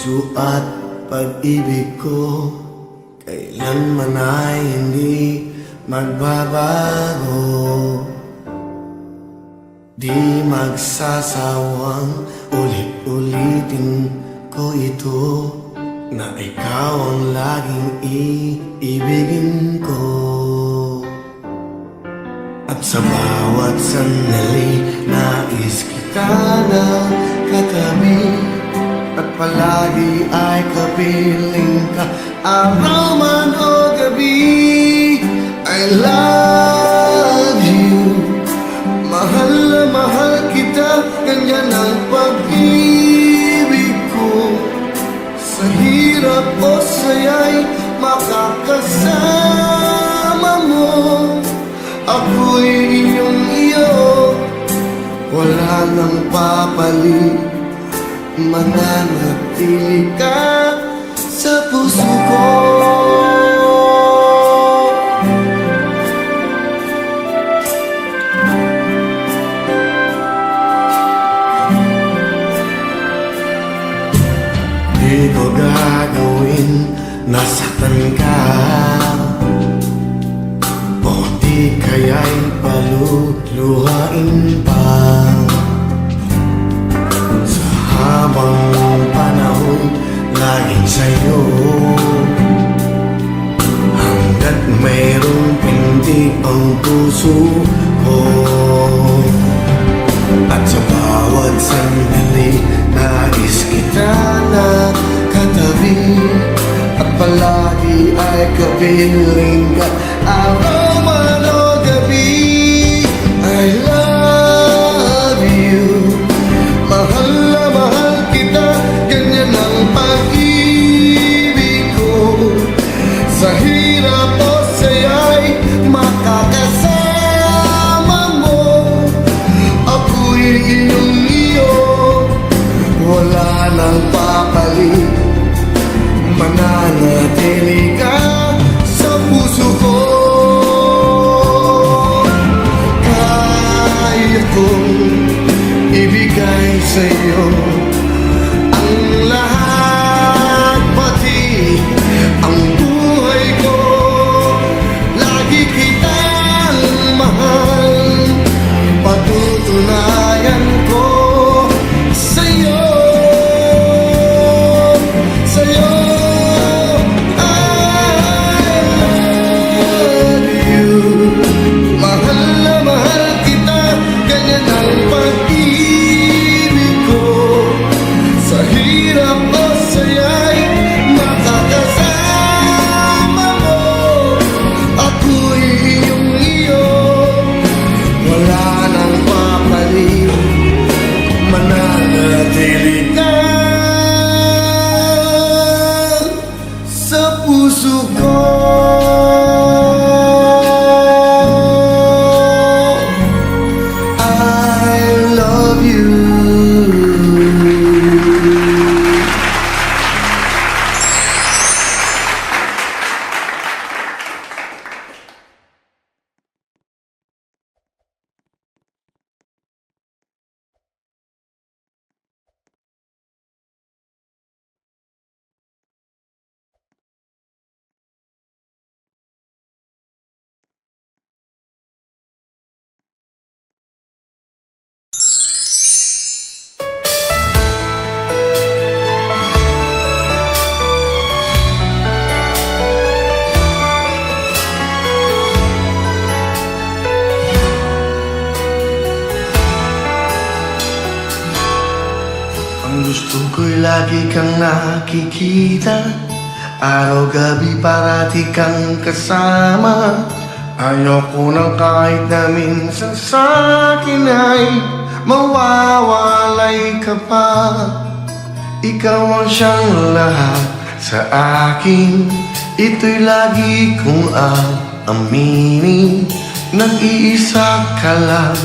puso at pag-ibig ko kailanman ay hindi magbabago. Di magsasawang ulit-ulitin ko ito, na ikaw ang laging iibigin ko. At sa bawat sandali nais kita na katabi, at palagi ay kapiling ka, araw man o gabi. I love you, mahal na mahal kita, ganyan ang pag-ibig ko. Sa hirap o saya'y makakasama mo, ako'y iyong iyo, wala nang papalit, mananatili ka sa puso ko. Di ko gagawin, nasaktan ka, o di kaya'y paluluhain pa. Sa habang panahon, laging sa'yo, hanggat mayroong pintig ang puso ko. At sa bawat sandali, nais kita na katabi, at palagi ay kapiling ka, araw man o gabi. I love you, mahal na mahal kita, ganyan ang pag-ibig ko. Sa hirap o saya'y makakasama mo, ako'y iyong iyo, wala nang papalit, mananatili ka sa puso ko. Kaya kong ibigay sa'yo ang lahat, pati ang buhay ko. Lagi kitang mahal, patutunayan ko sa'yo, sa'yo. I love you, mahal na mahal kita, ganyan ang pag-ibig ko. Sa hirap o saya'y makakasama mo, ako'y iyong iyo, wala nang papalit, mananatili ka sa puso ko. I love you. Ang gusto ko'y lagi kang nakikita, araw-gabi parati kang kasama. Ayoko nang kahit na minsan sa'kin ay mawawalay ka pa. Ikaw ang siyang lahat sa akin, ito'y lagi kong aaminin. Nag-iisa ka lang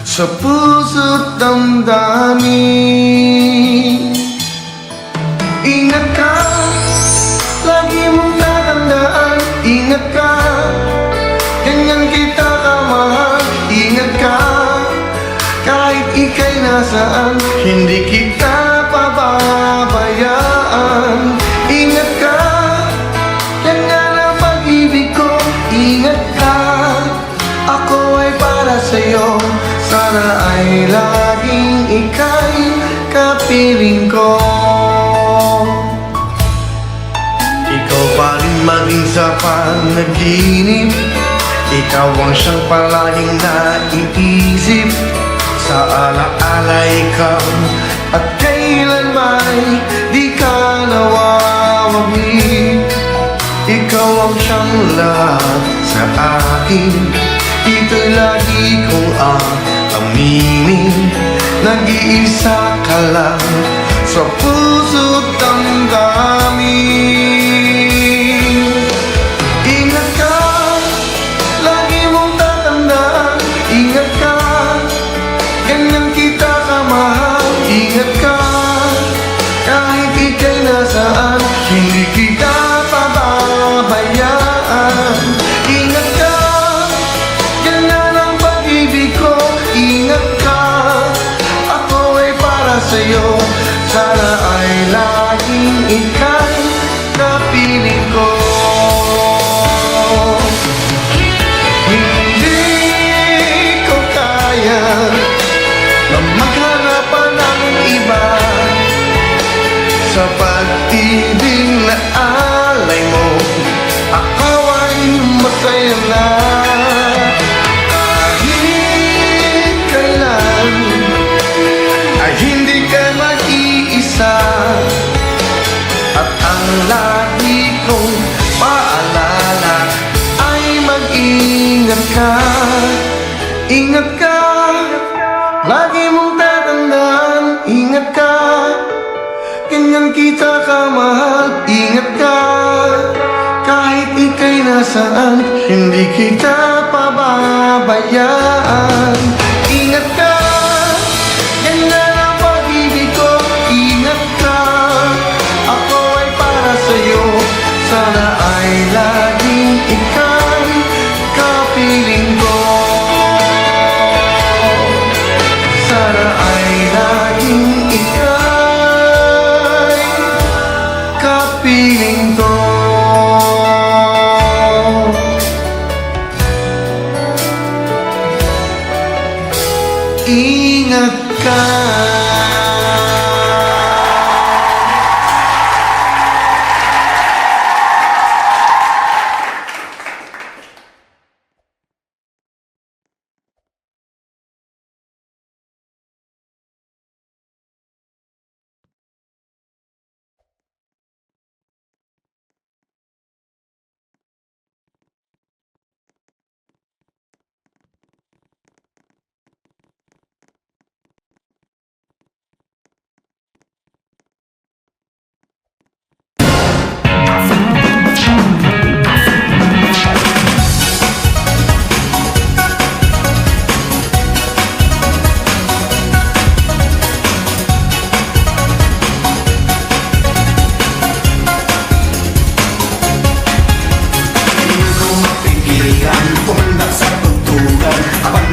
sa puso't damdamin. Ingat ka, lagi mong tatandaan. Ingat ka, ganyan kita kamahal. Ingat ka, kahit ika'y nasaan, hindi kita pababayaan. para sa'yo. Sana ay laging ika'y kapiling ko. Ikaw pa rin maging sa panaginip, ikaw ang siyang palaging naiisip. Sa alaala ikaw at kailanman di ka nawawagi. Ikaw ang siyang lahat sa akin, ito'y lagi kong aminin. Nag-iisa ka lang sa puso't damdamin. Ingat ka, lagi mong tatandaan. Ingat ka, ganyan kita kamahal. Ingat ka, kahit ika'y nasaan, hindi kita pababayaan. Ingat ka, ganyan ang pag-ibig ko. Ingat ka, ako ay para sa'yo. Sana ay laging ika'y kapiling ko. Hindi ko kaya na maghanapan ng iba sa pag-ibig na alay mo. Ako ay masaya na kahit kailan ay hindi ka mag-iisa. At ang lagi kong paalala ay mag-ingat ka. Ingat ka, lagi mong tatandaan. Ingat ka, ganyan kita kamahal. Ingat ka, kahit ika'y nasaan, hindi kita pababayaan. Ingat ka, ganyan ang pag-ibig ko. Ingat ka, ako ay para sa'yo. Sana ay laging ika'y kapiling ko. Sana ay laging ika'y kapiling ko. Ingat ka.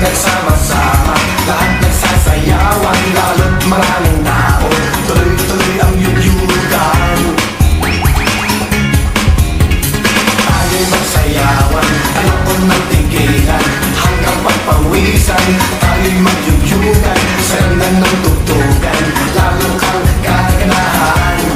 Nagsama-sama, lahat nagsasayawan, lalo't maraming tao, tuloy-tuloy ang yuyugan. Tayo'y magsayawan, ayoko nang tigilan, hanggang pagpawisan, tayo'y magyuyugan, sayanan ng tugtugan, lalo kang gaganahan.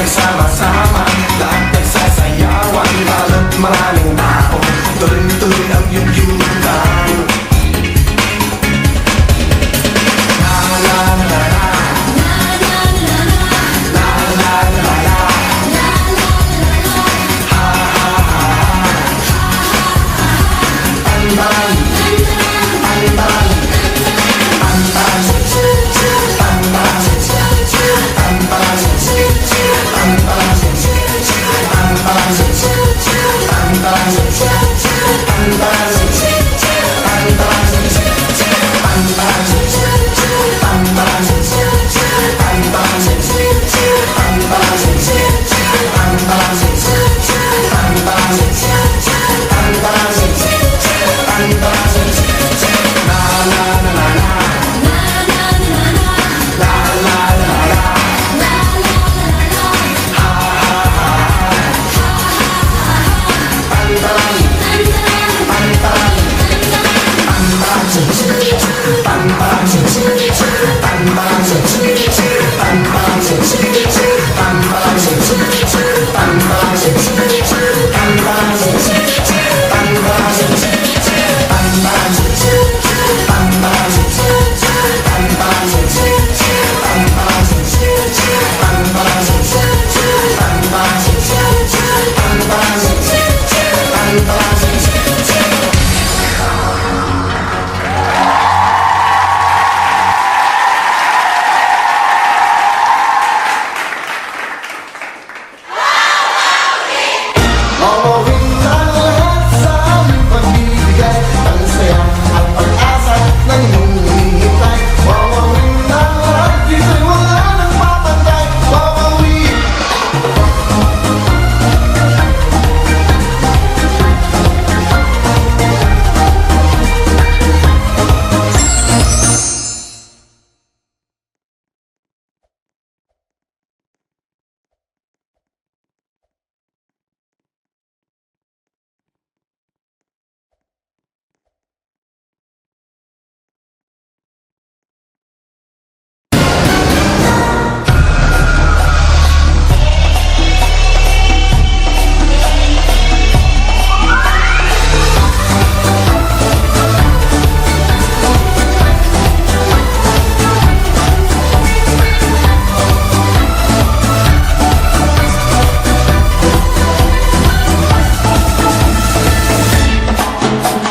Sama-sama, lahat nagsasayawan, lalo't maraming tao, tuloy-tuloy ang yuyugan. La la la la, la la la la, la la la la, ha ha ha. Mawawin ang lahat sa aming pagbibigay. Ang saya at pag-asa ng iyong hinihintay. Mawawin ang lahat, dito'y wala nang papantay. Mawawin.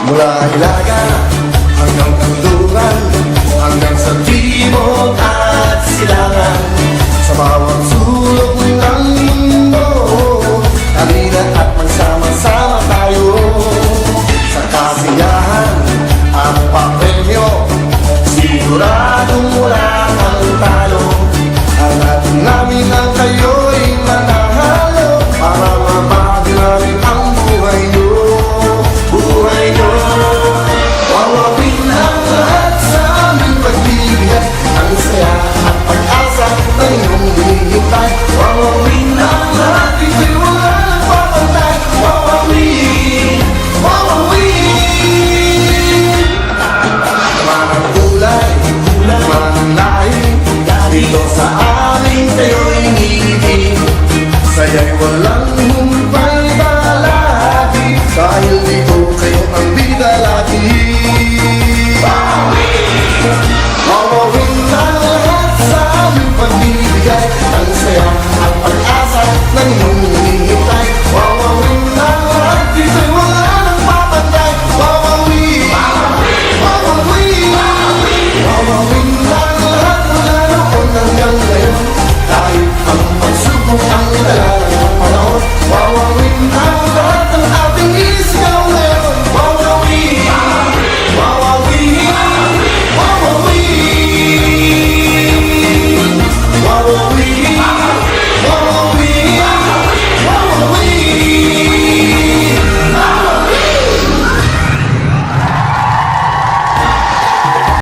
Mula Hilaga